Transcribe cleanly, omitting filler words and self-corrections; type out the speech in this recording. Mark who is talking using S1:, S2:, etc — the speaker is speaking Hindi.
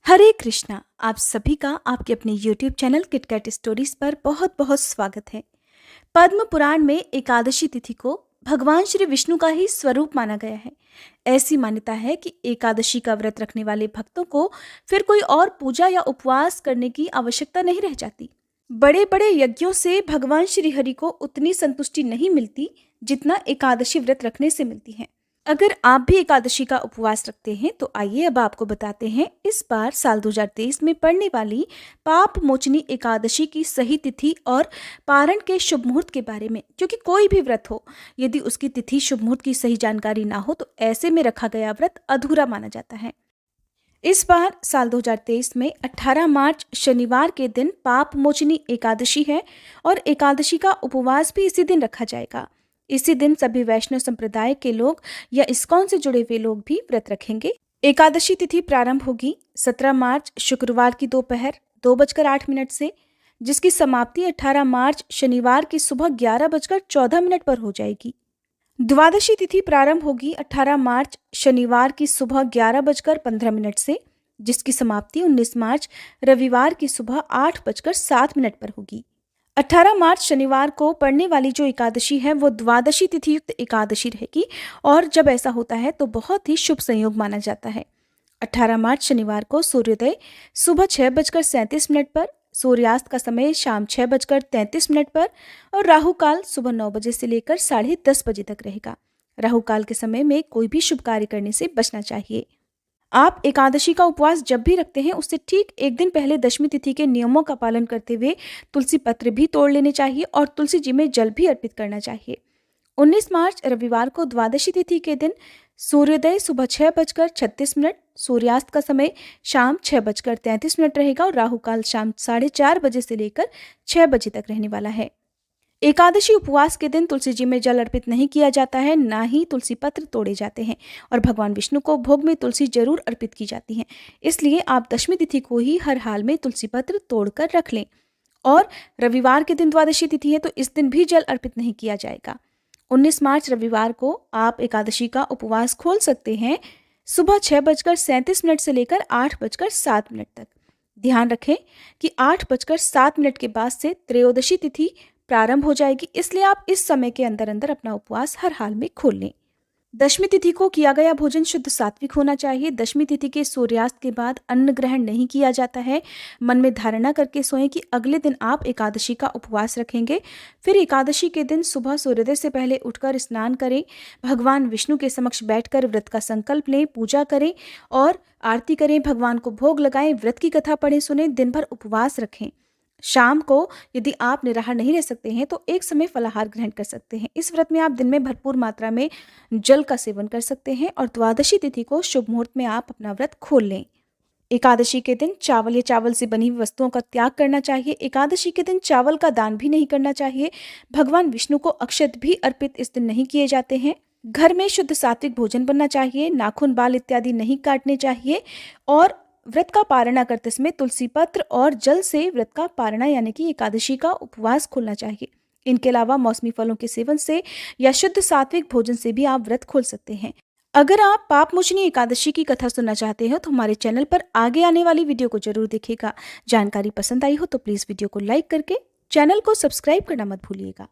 S1: हरे कृष्णा। आप सभी का आपके अपने YouTube चैनल किटकैट स्टोरीज पर बहुत बहुत स्वागत है। पद्म पुराण में एकादशी तिथि को भगवान श्री विष्णु का ही स्वरूप माना गया है। ऐसी मान्यता है कि एकादशी का व्रत रखने वाले भक्तों को फिर कोई और पूजा या उपवास करने की आवश्यकता नहीं रह जाती। बड़े बड़े यज्ञों से भगवान श्री हरि को उतनी संतुष्टि नहीं मिलती जितना एकादशी व्रत रखने से मिलती है। अगर आप भी एकादशी का उपवास रखते हैं तो आइए अब आपको बताते हैं इस बार साल 2023 में पड़ने वाली पाप मोचनी एकादशी की सही तिथि और पारण के शुभ मुहूर्त के बारे में। क्योंकि कोई भी व्रत हो, यदि उसकी तिथि शुभ मुहूर्त की सही जानकारी ना हो तो ऐसे में रखा गया व्रत अधूरा माना जाता है। इस बार साल 2023 में 18 मार्च शनिवार के दिन पाप मोचनी एकादशी है और एकादशी का उपवास भी इसी दिन रखा जाएगा। इसी दिन सभी वैष्णव संप्रदाय के लोग या इस्कॉन से जुड़े हुए लोग भी व्रत रखेंगे। एकादशी तिथि प्रारंभ होगी 17 मार्च शुक्रवार की दोपहर 2:08 से, जिसकी समाप्ति 18 मार्च शनिवार की सुबह 11:14 पर हो जाएगी। द्वादशी तिथि प्रारंभ होगी 18 मार्च शनिवार की सुबह 11:15 से, जिसकी समाप्ति 19 मार्च रविवार की सुबह 8:07 पर होगी। 18 मार्च शनिवार को पड़ने वाली जो एकादशी है वो द्वादशी तिथि युक्त एकादशी रहेगी और जब ऐसा होता है तो बहुत ही शुभ संयोग माना जाता है। 18 मार्च शनिवार को सूर्योदय सुबह 6:37 पर, सूर्यास्त का समय शाम 6:33 पर और राहु काल सुबह 9 बजे से लेकर 10:30 बजे तक रहेगा। राहु काल के समय में कोई भी शुभ कार्य करने से बचना चाहिए। आप एकादशी का उपवास जब भी रखते हैं उससे ठीक एक दिन पहले दशमी तिथि के नियमों का पालन करते हुए तुलसी पत्र भी तोड़ लेने चाहिए और तुलसी जी में जल भी अर्पित करना चाहिए। 19 मार्च रविवार को द्वादशी तिथि के दिन सूर्योदय सुबह 6:36, सूर्यास्त का समय शाम 6:33 रहेगा और राहु काल शाम 4:30 बजे से लेकर 6 बजे तक रहने वाला है। एकादशी उपवास के दिन तुलसी जी में जल अर्पित नहीं किया जाता है, ना ही तुलसी पत्र तोड़े जाते हैं और भगवान विष्णु को भोग में तुलसी जरूर अर्पित की जाती है। इसलिए आप दशमी तिथि को ही हर हाल में तुलसी पत्र तोड़कर रख लें। और रविवार के दिन द्वादशी तिथि है तो इस दिन भी जल अर्पित नहीं किया जाएगा। 19 मार्च रविवार को आप एकादशी का उपवास खोल सकते हैं सुबह 6:37 से लेकर 8:07 तक। ध्यान रखें कि 8:07 के बाद से त्रयोदशी तिथि प्रारंभ हो जाएगी, इसलिए आप इस समय के अंदर अंदर अपना उपवास हर हाल में खोल लें। दशमी तिथि को किया गया भोजन शुद्ध सात्विक होना चाहिए। दशमी तिथि के सूर्यास्त के बाद अन्न ग्रहण नहीं किया जाता है। मन में धारणा करके सोएं कि अगले दिन आप एकादशी का उपवास रखेंगे। फिर एकादशी के दिन सुबह सूर्योदय से पहले उठकर स्नान करें, भगवान विष्णु के समक्ष बैठकर व्रत का संकल्प लें, पूजा करें और आरती करें, भगवान को भोग लगाएं, व्रत की कथा पढ़ें, सुने, दिन भर उपवास रखें। शाम को यदि आप निराहार नहीं रह सकते हैं तो एक समय फलाहार ग्रहण कर सकते हैं। इस व्रत में आप दिन में भरपूर मात्रा में जल का सेवन कर सकते हैं और द्वादशी तिथि को शुभ मुहूर्त में आप अपना व्रत खोल लें। एकादशी के दिन चावल या चावल से बनी हुई वस्तुओं का त्याग करना चाहिए। एकादशी के दिन चावल का दान भी नहीं करना चाहिए। भगवान विष्णु को अक्षत भी अर्पित इस दिन नहीं किए जाते हैं। घर में शुद्ध सात्विक भोजन बनना चाहिए। नाखून, बाल इत्यादि नहीं काटने चाहिए और व्रत का पारणा करते समय तुलसी पत्र और जल से व्रत का पारणा यानी कि एकादशी का उपवास खोलना चाहिए। इनके अलावा मौसमी फलों के सेवन से या शुद्ध सात्विक भोजन से भी आप व्रत खोल सकते हैं। अगर आप पाप मोचनी एकादशी की कथा सुनना चाहते हो तो हमारे चैनल पर आगे आने वाली वीडियो को जरूर देखिएगा। जानकारी पसंद आई हो तो प्लीज वीडियो को लाइक करके चैनल को सब्सक्राइब करना मत भूलिएगा।